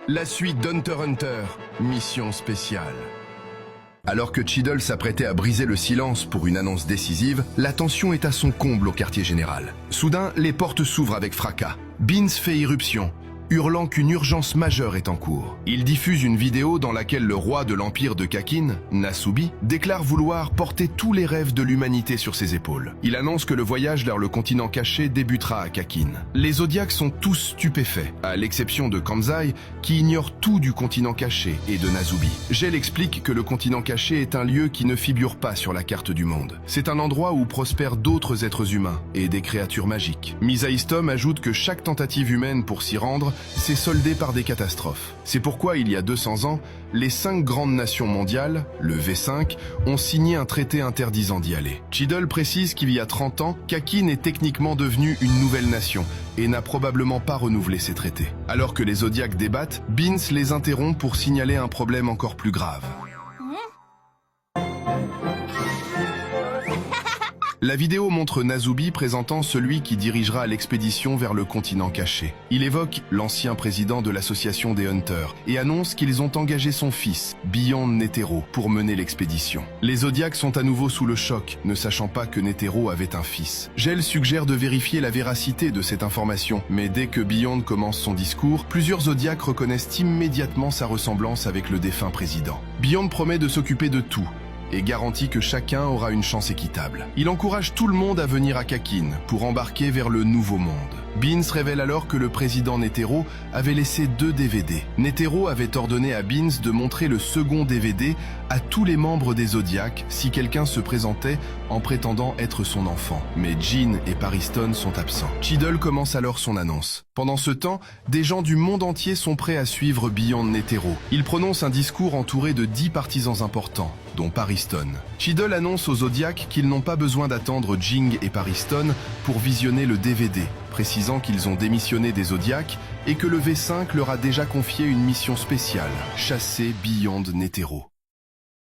La suite d'Hunter x Hunter, mission spéciale. Alors que Cheadle s'apprêtait à briser le silence pour une annonce décisive, la tension est à son comble au quartier général. Soudain, les portes s'ouvrent avec fracas. Beans fait irruption, hurlant qu'une urgence majeure est en cours. Il diffuse une vidéo dans laquelle le roi de l'empire de Kakin, Nasubi, déclare vouloir porter tous les rêves de l'humanité sur ses épaules. Il annonce que le voyage vers le continent caché débutera à Kakin. Les Zodiacs sont tous stupéfaits, à l'exception de Kanzai, qui ignore tout du continent caché et de Nasubi. Gel explique que le continent caché est un lieu qui ne figure pas sur la carte du monde. C'est un endroit où prospèrent d'autres êtres humains et des créatures magiques. Misaistom ajoute que chaque tentative humaine pour s'y rendre s'est soldé par des catastrophes. C'est pourquoi, il y a 200 ans, les 5 grandes nations mondiales, le V5, ont signé un traité interdisant d'y aller. Cheadle précise qu'il y a 30 ans, Kakin est techniquement devenue une nouvelle nation et n'a probablement pas renouvelé ses traités. Alors que les Zodiacs débattent, Beans les interrompt pour signaler un problème encore plus grave. La vidéo montre Nasubi présentant celui qui dirigera l'expédition vers le continent caché. Il évoque l'ancien président de l'association des Hunters et annonce qu'ils ont engagé son fils, Beyond Netero, pour mener l'expédition. Les Zodiacs sont à nouveau sous le choc, ne sachant pas que Netero avait un fils. Gel suggère de vérifier la véracité de cette information, mais dès que Beyond commence son discours, plusieurs Zodiacs reconnaissent immédiatement sa ressemblance avec le défunt président. Beyond promet de s'occuper de tout et garantit que chacun aura une chance équitable. Il encourage tout le monde à venir à Kakin pour embarquer vers le nouveau monde. Beans révèle alors que le président Netero avait laissé 2 DVD. Netero avait ordonné à Beans de montrer le second DVD à tous les membres des Zodiacs si quelqu'un se présentait en prétendant être son enfant. Mais Jean et Pariston sont absents. Cheadle commence alors son annonce. Pendant ce temps, des gens du monde entier sont prêts à suivre Beyond Netero. Il prononce un discours entouré de 10 partisans importants, dont Pariston. Cheadle annonce aux Zodiacs qu'ils n'ont pas besoin d'attendre Jing et Pariston pour visionner le DVD, précisant qu'ils ont démissionné des Zodiacs et que le V5 leur a déjà confié une mission spéciale, chasser Beyond Netero.